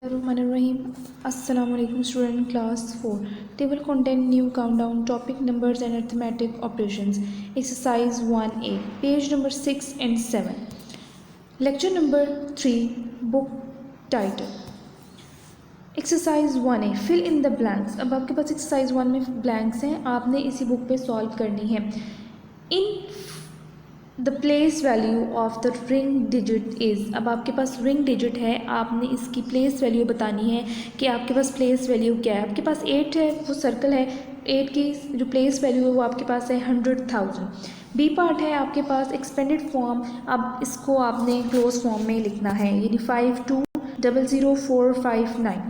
Bismillahirrahmanirrahim. Assalamu alaikum student class 4. Table content new countdown topic numbers and arithmetic operations. Exercise 1A page number 6 and 7. Lecture number 3 book title. Exercise 1A fill in the blanks. अब आपके पास exercise 1 में blanks हैं, आपने इसी book पे solve करनी है. In the place value of the ring digit is. अब आपके पास रिंग डिजिट है, आपने इसकी प्लेस वैल्यू बतानी है कि आपके पास प्लेस वैल्यू क्या है. आपके पास 8 है, वो सर्कल है, 8 की जो प्लेस वैल्यू है वो आपके पास है 100,000. बी पार्ट है आपके पास एक्सपेंडेड फॉर्म. अब इसको आपने क्लोज फॉर्म में लिखना है, यानी 52000459.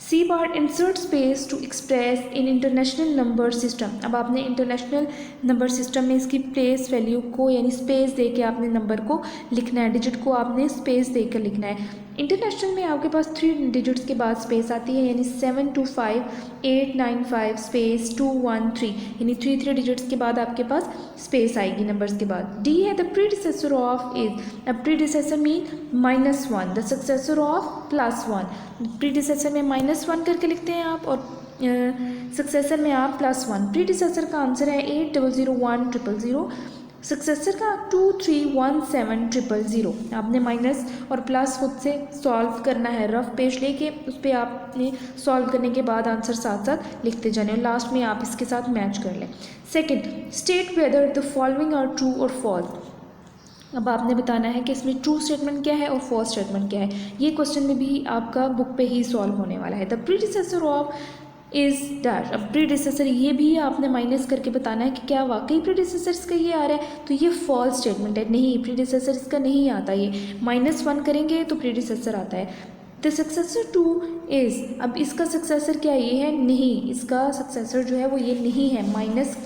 C part insert space to express in international number system. अब आपने इंटरनेशनल नंबर सिस्टम में इसकी प्लेस वैल्यू को यानी स्पेस दे के आपने नंबर को लिखना है, डिजिट को आपने स्पेस देकर लिखना है. इंटरनेशनल में आपके पास 3 डिजिट्स के बाद स्पेस आती है, यानी 725895 स्पेस 213, यानी 3 डिजिट्स के बाद आपके पास स्पेस आएगी नंबर्स के बाद. डी है द प्रीडिसेसर ऑफ इज. अब predecessor mean -1, the successor of +1. Predecessor में -1 करके लिखते हैं आप और सक्सेसर में आप +1. प्रीडिसेसर का आंसर है 800100, सक्सेसर का 2317000. आपने माइनस और प्लस खुद से सॉल्व करना है, रफ पेज लेके उस पर आपने सॉल्व करने के बाद आंसर साथ साथ लिखते जाने और लास्ट में आप इसके साथ मैच कर लें. Second, state whether the following are true और फॉल्स. अब आपने बताना है कि इसमें ट्रू स्टेटमेंट क्या है और फॉल्स स्टेटमेंट क्या है. ये क्वेश्चन में भी आपका बुक पे ही सॉल्व होने वाला है. The predecessor of is dash. अब प्रीडिसेसर ये भी आपने माइनस करके बताना है कि क्या वाकई प्रीडिसेसर इसका ये आ रहा है, तो ये फॉल्स स्टेटमेंट है. नहीं, प्रीडिसेसर इसका नहीं आता, ये -1 करेंगे तो प्रीडिसेसर आता है. The successor two is. अब इसका सक्सेसर क्या ये है? नहीं, इसका सक्सेसर जो है वो ये नहीं है. माइनस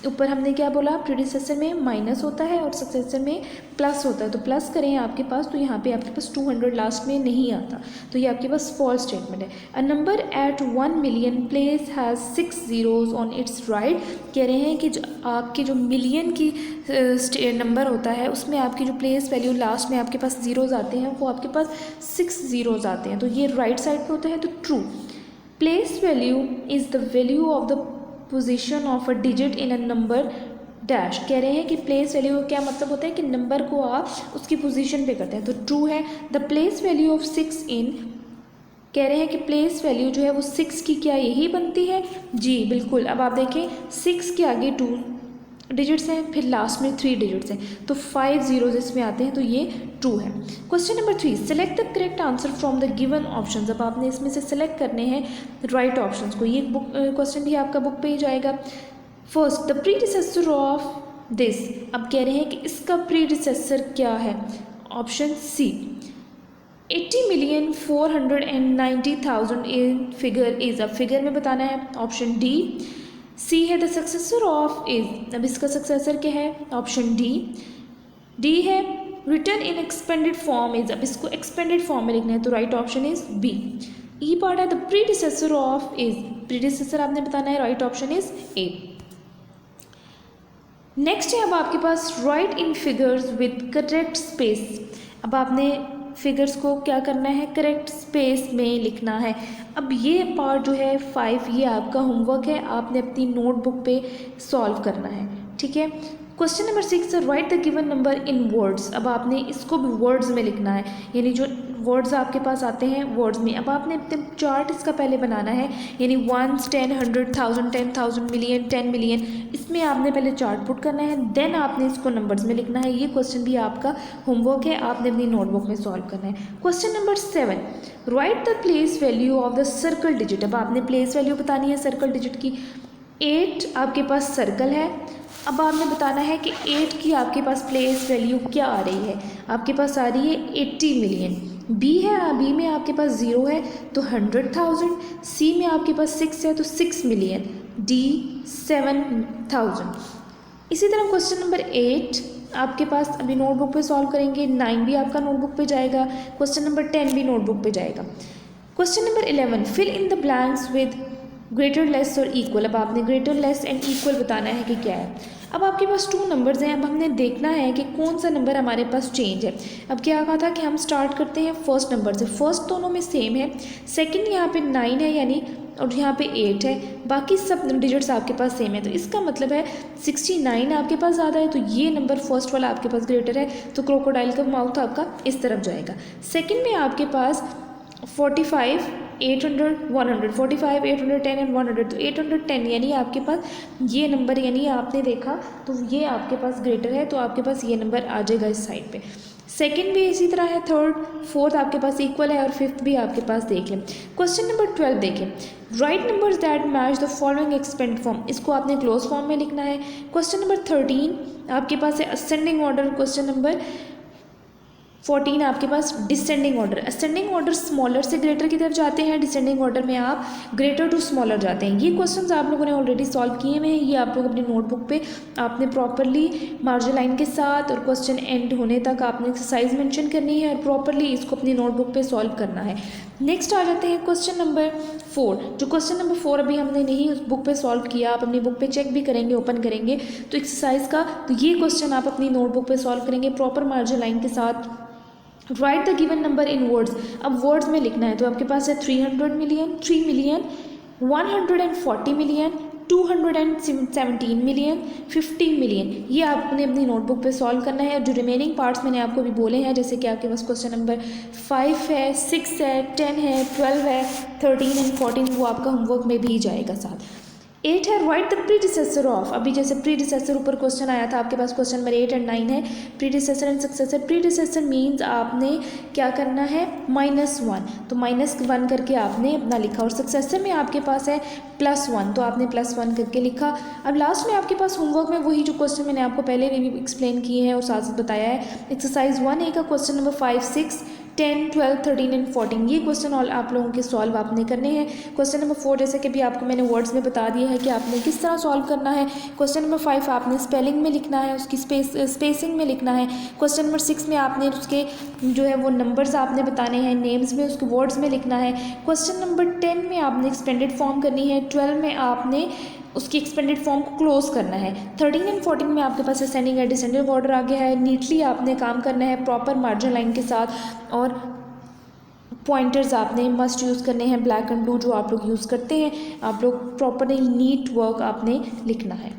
ऊपर हमने क्या बोला, प्रीडिसेसर में माइनस होता है और सक्सेसर में प्लस होता है, तो प्लस करें आपके पास तो यहाँ पे आपके पास 200 लास्ट में नहीं आता, तो ये आपके पास फॉल्स स्टेटमेंट है. A number at 1 million place has 6 zeros on its right. कह रहे हैं कि आपके जो मिलियन की नंबर होता है उसमें आपकी जो प्लेस वैल्यू लास्ट में आपके पास जीरोज़ आते हैं वो आपके पास 6 zeros आते हैं, तो ये राइट साइड पर होता है, तो true. Place value is the value of the position of a digit in a number dash. कह रहे हैं कि प्लेस वैल्यू का क्या मतलब होता है कि नंबर को आप उसकी पोजीशन पे करते हैं, तो ट्रू है. द प्लेस वैल्यू ऑफ 6 इन. कह रहे हैं कि प्लेस वैल्यू जो है वो 6 की क्या यही बनती है? जी बिल्कुल. अब आप देखें 6 के आगे 2 डिजिट्स हैं, फिर लास्ट में 3 डिजिट्स हैं, तो 5 zeros इसमें आते हैं, तो ये ट्रू है. Question number 3, select the correct answer from the given options. अब आपने इसमें से सेलेक्ट करने हैं राइट ऑप्शंस को. ये बुक क्वेश्चन भी आपका बुक पे ही जाएगा. First, the predecessor of this. अब कह रहे हैं कि इसका प्रीडिसेसर क्या है? Option C 80,490,000 in figure is. अब फिगर में बताना है. Option D. सी है द सक्सेसर ऑफ इज. अब इसका सक्सेसर क्या है? Option D. डी है return in expanded form is. अब इसको एक्सपेंडेड फॉर्म में लिखना है, तो right option is B. E part है the predecessor of is. Predecessor आपने बताना है, right option is A. Next है अब आपके पास write in figures with correct space. अब आपने फिगर्स को क्या करना है? करेक्ट स्पेस में लिखना है. अब ये पार्ट जो है 5, ये आपका होमवर्क है, आपने अपनी नोटबुक पे सॉल्व करना है, ठीक है. Question number 6, right the given number in words. अब आपने इसको भी वर्ड्स में लिखना है, यानी जो वर्ड्स आपके पास आते हैं वर्ड्स में. अब आपने चार्ट इसका पहले बनाना है, यानी 1, 10, 100,000, 10,000, मिलियन, 10 मिलियन, इसमें आपने पहले चार्ट पुट करना है, देन आपने इसको नंबर्स में लिखना है. ये क्वेश्चन भी आपका होमवर्क है, आपने अपनी नोटबुक में सॉल्व करना है. Question number 7, right the place value of the circle digit. अब आपने प्लेस वैल्यू बतानी है सर्कल डिजिट की. 8 आपके पास सर्कल है. अब आपने बताना है कि 8 की आपके पास प्लेस वैल्यू क्या आ रही है. आपके पास आ रही है 80 मिलियन. बी है, बी में आपके पास 0 है तो 100,000. सी में आपके पास 6 है तो 6 मिलियन. डी 7,000. इसी तरह क्वेश्चन नंबर 8 आपके पास अभी नोटबुक पे सॉल्व करेंगे. 9 भी आपका नोटबुक पे जाएगा. क्वेश्चन नंबर 10 भी नोटबुक पे जाएगा. Question number 11, fill in the blanks with greater less और इक्वल. अब आपने ग्रेटर लेस एंड इक्वल बताना है कि क्या है. अब आपके पास 2 नंबर्स हैं, अब हमने देखना है कि कौन सा नंबर हमारे पास चेंज है। अब क्या कहा था कि हम स्टार्ट करते हैं फर्स्ट नंबर से, फर्स्ट दोनों में सेम है, सेकंड यहाँ पे 9 है यानी, और यहाँ पे 8 है, बाकी सब डिजिट्स आपके पास सेम है। तो इसका मतलब है 69 आपके पास ज़्यादा है, तो ये नंबर फर्स्ट वाला आपके पास ग्रेटर है, तो क्रोकोडाइल का माउथ आपका इस तरफ जाएगा। सेकंड में आपके पास 45 800 100, 45 810 एंड 100, तो 810 यानी आपके पास ये नंबर, यानी आपने देखा तो ये आपके पास ग्रेटर है, तो आपके पास ये नंबर आ जाएगा इस साइड पे। सेकंड भी इसी तरह है, थर्ड फोर्थ आपके पास इक्वल है, और फिफ्थ भी आपके पास देख लें। क्वेश्चन नंबर 12 देखें, right numbers that match the following expand form, इसको आपने क्लोज फॉर्म में लिखना है। क्वेश्चन नंबर 13 आपके पास है असेंडिंग ऑर्डर, क्वेश्चन नंबर 14 आपके पास descending order. Ascending order smaller से ग्रेटर की तरफ जाते हैं, डिसेंडिंग ऑर्डर में आप ग्रेटर टू स्मॉलर जाते हैं। ये क्वेश्चंस आप लोगों ने ऑलरेडी सॉल्व किए हुए हैं, ये आप लोग अपनी नोटबुक पे आपने प्रॉपरली मार्जिन लाइन के साथ और क्वेश्चन एंड होने तक आपने एक्सरसाइज मेंशन करनी है और प्रॉपरली इसको अपनी नोटबुक पे सॉल्व करना है। नेक्स्ट आ जाते हैं क्वेश्चन नंबर 4। जो क्वेश्चन नंबर 4 अभी हमने नहीं उस बुक पे सॉल्व किया, आप अपनी बुक पे चेक भी करेंगे, ओपन करेंगे तो एक्सरसाइज का, तो ये क्वेश्चन आप अपनी नोटबुक पे सॉल्व करेंगे प्रॉपर मार्जिन लाइन के साथ। Right the given number in words, अब वर्ड्स में लिखना है, तो आपके पास है 300 million, 3 million, 140 million, 217 million, 15 million, ये आपने अपनी नोटबुक पे सॉल्व करना है। और जो रिमेनिंग पार्ट्स मैंने आपको भी बोले हैं, जैसे कि आपके पास क्वेश्चन नंबर 5 है, 6 है, 10 है, 12 है, 13 एंड 14, वो आपका होमवर्क में भी जाएगा साथ। 8 है राइट द प्रीडिसेसर ऑफ, अभी जैसे प्रीडिसेसर ऊपर क्वेश्चन आया था आपके पास, क्वेश्चन नंबर 8 एंड 9 है predecessor and successor. Predecessor means आपने क्या करना है -1, तो -1 करके आपने अपना लिखा, और सक्सेसर में आपके पास है +1, तो आपने +1 करके लिखा। अब लास्ट में आपके पास होमवर्क में वही जो क्वेश्चन मैंने आपको पहले भी एक्सप्लेन किए हैं और साथ साथ बताया है, एक्सरसाइज 1A का क्वेश्चन नंबर 5, 6, 10, 12, 13 एंड 14, ये क्वेश्चन ऑल आप लोगों के सॉल्व आपने करने हैं। क्वेश्चन नंबर 4 जैसे कि भी आपको मैंने वर्ड्स में बता दिया है कि आपने किस तरह सॉल्व करना है। क्वेश्चन नंबर 5 आपने स्पेलिंग में लिखना है, उसकी स्पेसिंग में लिखना है। क्वेश्चन नंबर 6 में आपने उसके जो है वो नंबर्स आपने बताने हैं, नेम्स में उसके वर्ड्स में लिखना है। क्वेश्चन नंबर 10 में आपने एक्सपेंडेड फॉर्म करनी है, 12 में आपने उसकी एक्सपेंडेड फॉर्म को क्लोज करना है, 13 एंड 14 में आपके पास असेंडिंग एंड डिसेंडिंग ऑर्डर आ गया है। नीटली आपने काम करना है प्रॉपर मार्जिन लाइन के साथ, और पॉइंटर्स आपने मस्ट यूज़ करने हैं, ब्लैक एंड ब्लू जो आप लोग यूज़ करते हैं, आप लोग प्रॉपरली नीट वर्क आपने लिखना है।